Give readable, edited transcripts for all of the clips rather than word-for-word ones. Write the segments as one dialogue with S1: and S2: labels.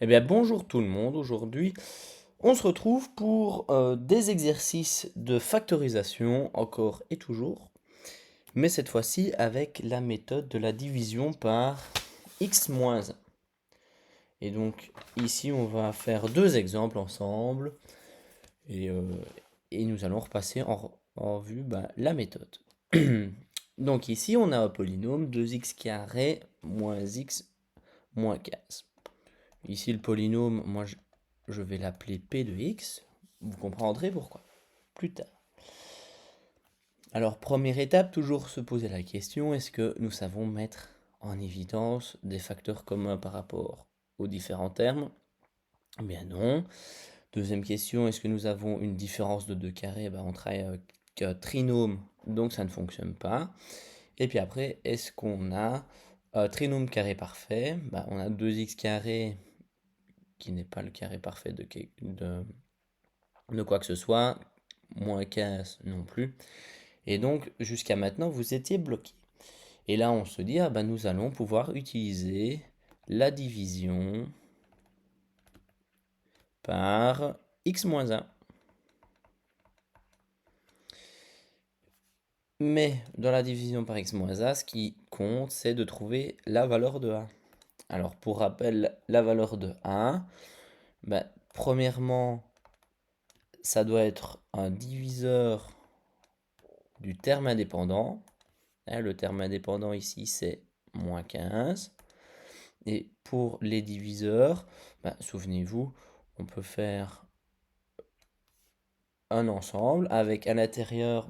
S1: Eh bien, bonjour tout le monde. Aujourd'hui, on se retrouve pour des exercices de factorisation, encore et toujours, mais cette fois-ci avec la méthode de la division par x moins 1. Et donc, ici, on va faire deux exemples ensemble et, euh, et nous allons repasser en revue la méthode. Donc, ici, on a un polynôme 2x carré moins x moins 15. Ici, le polynôme, je vais l'appeler P de x. Vous comprendrez pourquoi plus tard. Alors, première étape, toujours se poser la question, est-ce que nous savons mettre en évidence des facteurs communs par rapport aux différents termes? Eh bien non. Deuxième question, est-ce que nous avons une différence de 2 carrés? On travaille avec un trinôme, donc ça ne fonctionne pas. Et puis après, est-ce qu'on a un trinôme carré parfait? On a 2x carré qui n'est pas le carré parfait de quoi que ce soit, moins 15 non plus. Et donc, jusqu'à maintenant, vous étiez bloqué. Et là, on se dit, nous allons pouvoir utiliser la division par x moins 1. Mais dans la division par x moins 1, ce qui compte, c'est de trouver la valeur de a. Alors, pour rappel, la valeur de a, premièrement, ça doit être un diviseur du terme indépendant. Le terme indépendant ici, c'est moins 15. Et pour les diviseurs, souvenez-vous, on peut faire un ensemble avec à l'intérieur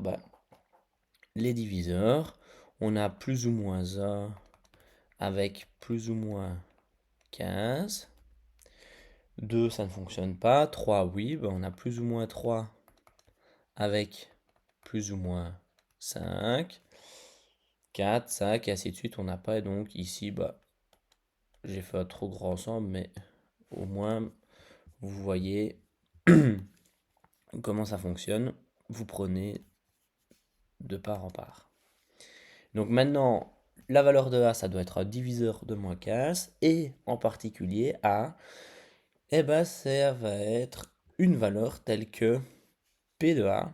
S1: les diviseurs. On a plus ou moins 1 avec plus ou moins 15. 2, ça ne fonctionne pas. 3, oui. On a plus ou moins 3 avec plus ou moins 5. 4, 5, et ainsi de suite. On n'a pas. Et donc ici, j'ai fait un trop grand ensemble, mais au moins, vous voyez comment ça fonctionne. Vous prenez de part en part. Donc maintenant, la valeur de a, ça doit être un diviseur de moins 15. Et en particulier, a, ça va être une valeur telle que p de a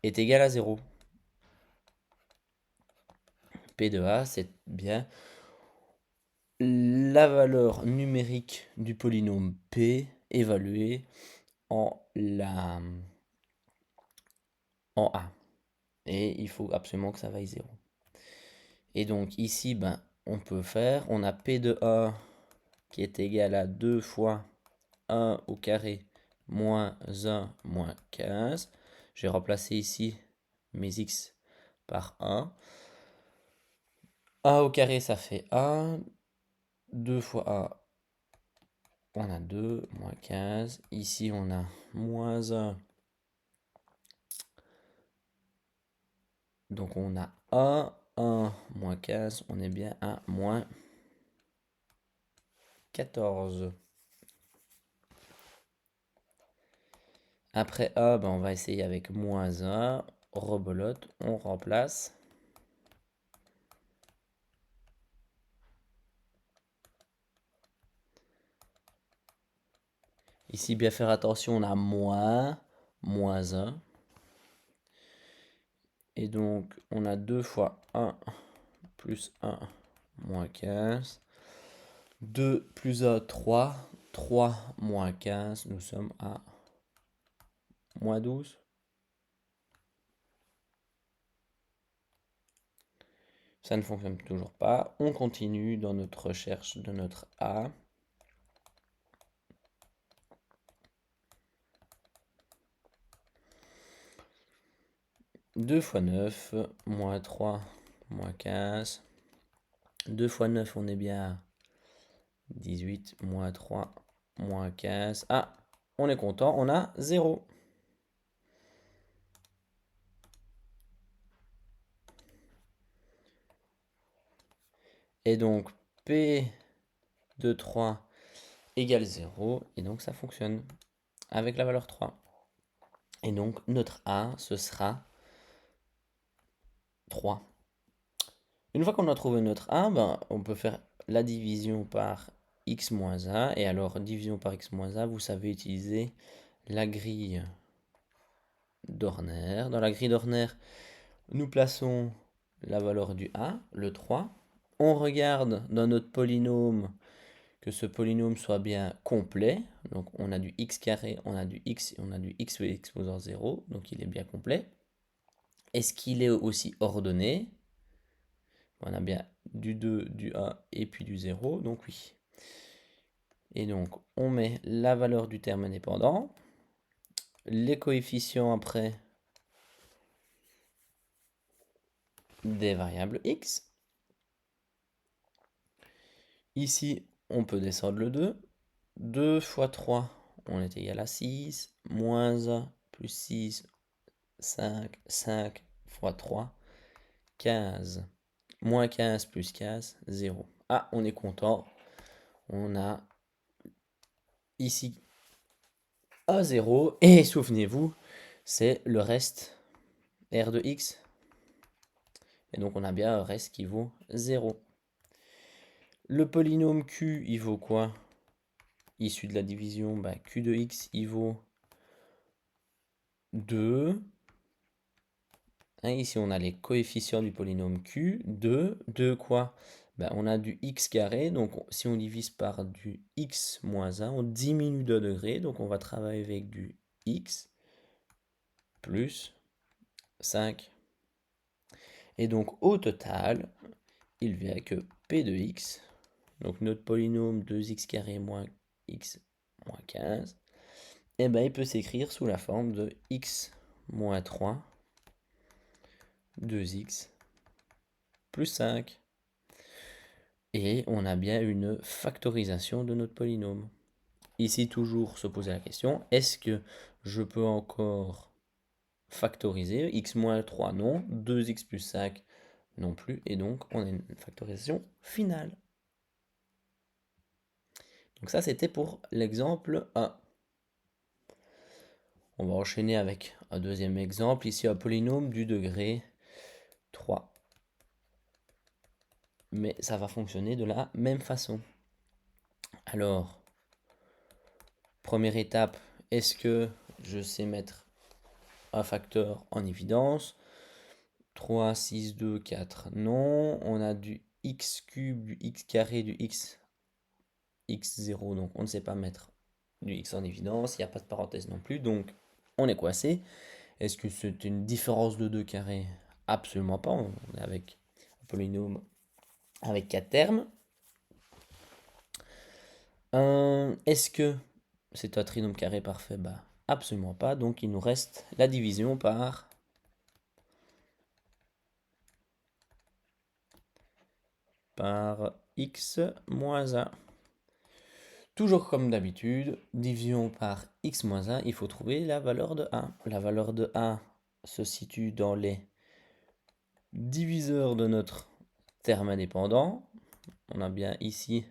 S1: est égal à 0. P de a, c'est bien la valeur numérique du polynôme p évaluée en a. Et il faut absolument que ça vaille 0. Et donc ici, on peut faire, on a p de a qui est égal à 2 fois 1 au carré moins 1 moins 15. J'ai remplacé ici mes x par 1. 1 au carré, ça fait 1. 2 fois a, on a 2, moins 15. Ici, on a moins 1. Donc, on a 1, moins 15. On est bien à moins 14. Après a, on va essayer avec moins 1. Rebolote, on remplace. Ici, bien faire attention, on a moins 1. Et donc, on a 2 fois 1 plus 1, moins 15. 2 plus 1, 3. 3 moins 15, nous sommes à moins 12. Ça ne fonctionne toujours pas. On continue dans notre recherche de notre A. Deux fois 9, moins 3, moins 15. 2 fois 9, on est bien à 18, moins 3, moins 15. Ah, on est content, on a 0. Et donc, P de 3 égale 0. Et donc, ça fonctionne avec la valeur 3. Et donc, notre A, ce sera 3. Une fois qu'on a trouvé notre A, on peut faire la division par x moins 1. Et alors, division par x moins 1, vous savez utiliser la grille d'Horner. Dans la grille d'Horner, nous plaçons la valeur du a, le 3. On regarde dans notre polynôme que ce polynôme soit bien complet. Donc on a du x carré, on a du x et on a du x exposant 0. Donc il est bien complet. Est-ce qu'il est aussi ordonné? On a bien du 2, du a et puis du 0. Donc oui. Et donc on met la valeur du terme indépendant. Les coefficients après des variables x. Ici, on peut descendre le 2. 2 fois 3, on est égal à 6. Moins 1 plus 6, 5. 5 fois 3, 15. Moins 15 plus 15, 0. Ah, on est content. On a ici a 0. Et souvenez-vous, c'est le reste R de x. Et donc on a bien un reste qui vaut 0. Le polynôme Q, il vaut quoi? Issu de la division, bah, Q de x, il vaut 2. Hein, ici, on a les coefficients du polynôme Q. 2. 2 quoi? Ben, on a du x carré. Donc, si on divise par du x moins 1, on diminue de degré. Donc, on va travailler avec du x plus 5. Et donc, au total, il vient que p de x, donc notre polynôme 2x carré moins x moins 15, et ben, il peut s'écrire sous la forme de x moins 3 2x plus 5. Et on a bien une factorisation de notre polynôme. Ici, toujours se poser la question, est-ce que je peux encore factoriser? X moins 3, non. 2x plus 5, non plus. Et donc, on a une factorisation finale. Donc ça, c'était pour l'exemple 1. On va enchaîner avec un deuxième exemple. Ici, un polynôme du degré 3. Mais ça va fonctionner de la même façon. Alors, première étape, est-ce que je sais mettre un facteur en évidence? 3, 6, 2, 4, non. On a du x cube, du x carré, du x0, donc on ne sait pas mettre du x en évidence. Il n'y a pas de parenthèse non plus, donc on est coincé. Est-ce que c'est une différence de 2 carrés? Absolument pas. On est avec un polynôme avec 4 termes. Est-ce que c'est un trinôme carré parfait? Bah, absolument pas. Donc il nous reste la division par x moins 1. Toujours comme d'habitude, division par x moins 1, il faut trouver la valeur de a. La valeur de a se situe dans les diviseurs de notre terme indépendant. On a bien ici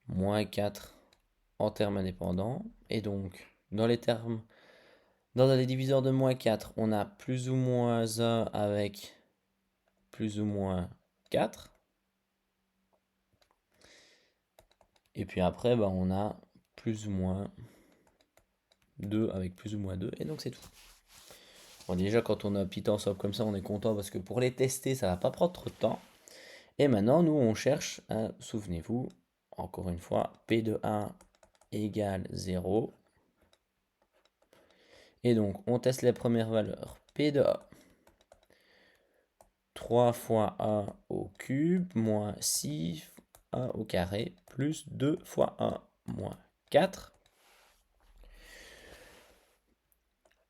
S1: moins 4 en termes indépendants. Et donc, dans les diviseurs de moins 4, on a plus ou moins 1 avec plus ou moins 4. Et puis après, bah, on a plus ou moins 2 avec plus ou moins 2. Et donc c'est tout. Bon, déjà, quand on a un petit ensemble comme ça, on est content parce que pour les tester, ça va pas prendre trop de temps. Et maintenant, nous, on cherche, souvenez-vous, encore une fois, P de 1 égale 0. Et donc, on teste les premières valeurs. P de A, 3 fois A au cube, moins 6 A au carré, plus 2 fois A, moins 4.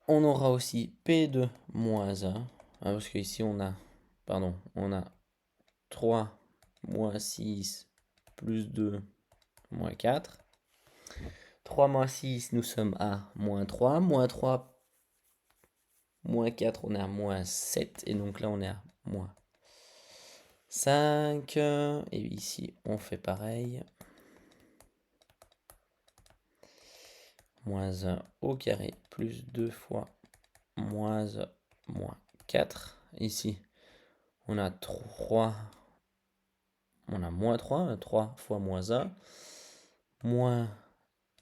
S1: On aura aussi P de moins 1, parce qu'ici, on a 3 moins 6 plus 2 moins 4. 3 moins 6, nous sommes à moins 3. Moins 3, moins 4, on est à moins 7. Et donc là, on est à moins 5. Et ici, on fait pareil. Moins 1 au carré, plus 2 fois moins 1, moins 4. Ici, On a 3. On a moins 3. 3 fois moins 1. Moins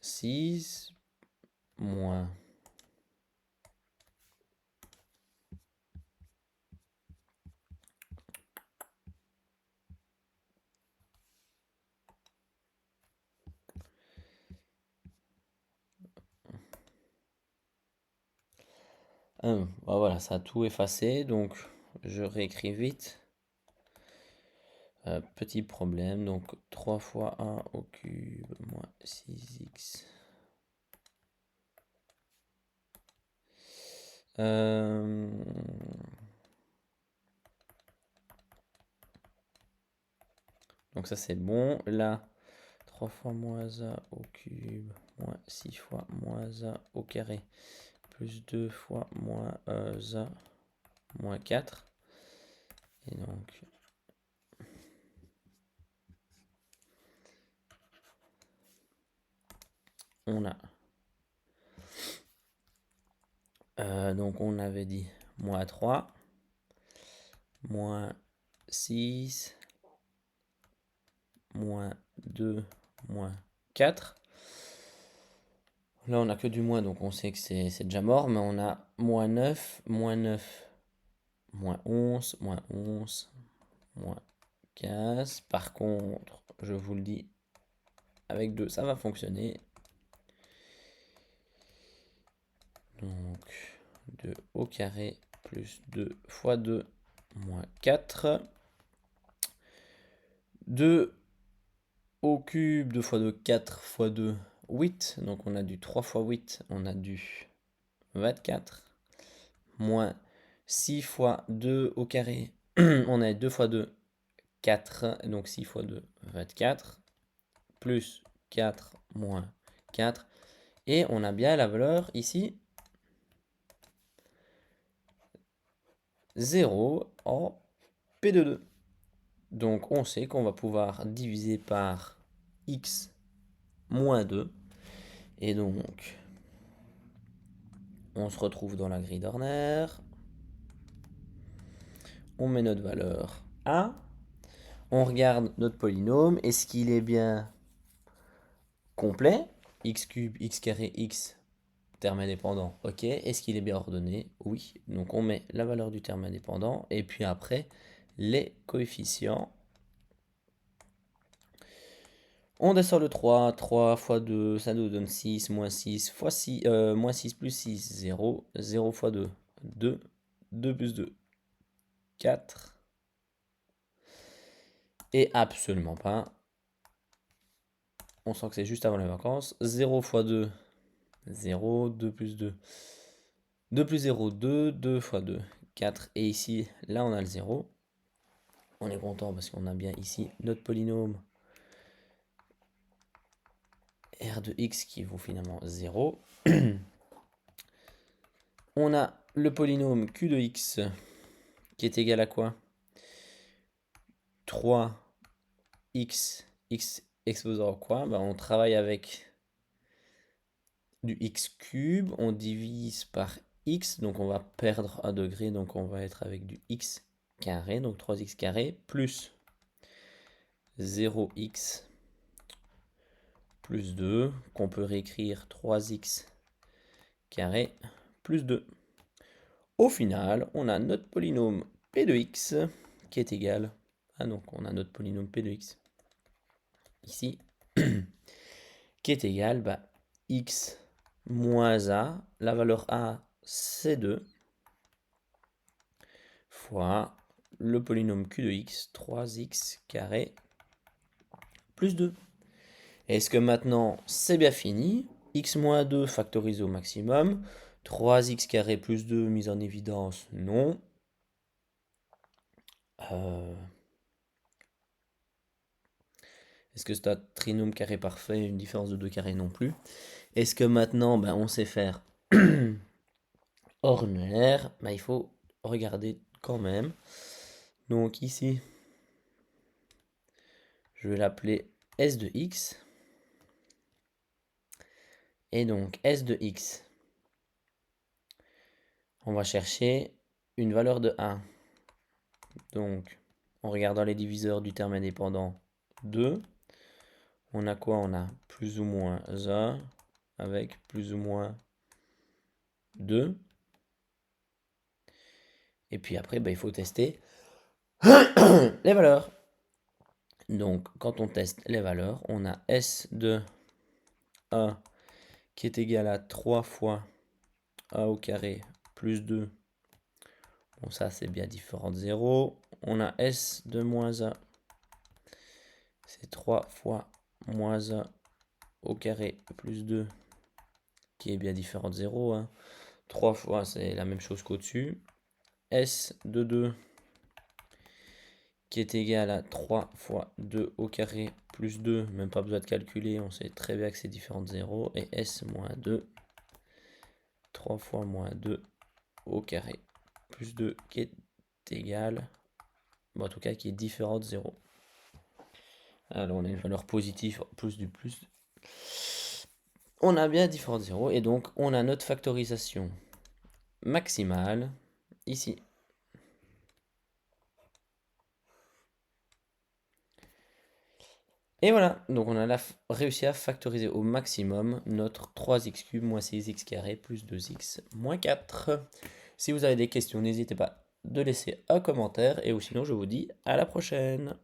S1: 6. Moins. Voilà, ça a tout effacé. Donc, je réécris vite. Petit problème. Donc, 3 fois 1 au cube moins 6x. Donc ça c'est bon. Là, 3 fois moins 1 au cube, moins 6 fois moins 1 au carré, plus 2 fois moins 1, moins 4. Et donc, on a... donc on avait dit moins 3, moins 6, moins 2, moins 4. Là, on n'a que du moins, donc on sait que c'est déjà mort, mais on a moins 9, moins 9, moins 11, moins 11, moins 15. Par contre, je vous le dis, avec 2, ça va fonctionner. Donc, 2 au carré plus 2 fois 2, moins 4. 2 au cube, 2 fois 2, 4 fois 2, 8. Donc on a du 3 fois 8, on a du 24. Moins 6 fois 2 au carré, on a 2 fois 2, 4. Donc 6 fois 2, 24. Plus 4, moins 4. Et on a bien la valeur ici 0 en P de 2. Donc on sait qu'on va pouvoir diviser par x moins 2. Et donc, on se retrouve dans la grille d'Horner. On met notre valeur A. On regarde notre polynôme. Est-ce qu'il est bien complet? X cube, x carré, x, terme indépendant. Ok. Est-ce qu'il est bien ordonné? Oui. Donc on met la valeur du terme indépendant. Et puis après, les coefficients. On descend le 3. 3 fois 2, ça nous donne 6. Moins 6 fois 6. Moins 6 plus 6, 0. 0 fois 2, 2. 2 plus 2, 4. Et absolument pas. On sent que c'est juste avant les vacances. 0 fois 2, 0. 2 plus 2. 2 plus 0, 2. 2 fois 2, 4. Et ici, là, on a le 0. On est content parce qu'on a bien ici notre polynôme R de x qui vaut finalement 0. On a le polynôme Q de x qui est égal à quoi? 3x, x exposant à quoi? On travaille avec du x cube, on divise par x, donc on va perdre un degré, donc on va être avec du x carré, donc 3x carré, plus 0x plus 2, qu'on peut réécrire 3x carré plus 2. Au final, on a notre polynôme p de x qui est égal à, donc on a notre polynôme p de x ici, qui est égal x moins a, la valeur a c'est 2, fois le polynôme q de x, 3x carré plus 2. Est-ce que maintenant c'est bien fini? X moins 2 factorisé au maximum. 3x carré plus 2 mis en évidence, non. Est-ce que c'est un trinôme carré parfait, une différence de 2 carrés non plus? Est-ce que maintenant on sait faire Horner? Il faut regarder quand même. Donc ici, je vais l'appeler S de x. Et donc S de x, on va chercher une valeur de 1 Donc, en regardant les diviseurs du terme indépendant, 2. On a quoi? On a plus ou moins 1 avec plus ou moins 2. Et puis après, il faut tester les valeurs. Donc, quand on teste les valeurs, on a S de A qui est égal à 3 fois A au carré plus 2. Bon, ça, c'est bien différent de 0. On a S de moins A. C'est 3 fois moins A au carré plus 2, qui est bien différent de 0. 3 fois, c'est la même chose qu'au-dessus. S de 2, qui est égal à 3 fois 2 au carré plus 2, même pas besoin de calculer, on sait très bien que c'est différent de 0, et S moins 2, 3 fois moins 2 au carré plus 2, qui est égal, en tout cas qui est différent de 0. Alors on a une valeur positive plus du plus. On a bien différent de 0, et donc on a notre factorisation maximale ici. Et voilà, donc on a réussi à factoriser au maximum notre 3x³ moins 6x carré plus 2x moins 4. Si vous avez des questions, n'hésitez pas de laisser un commentaire, et sinon je vous dis à la prochaine.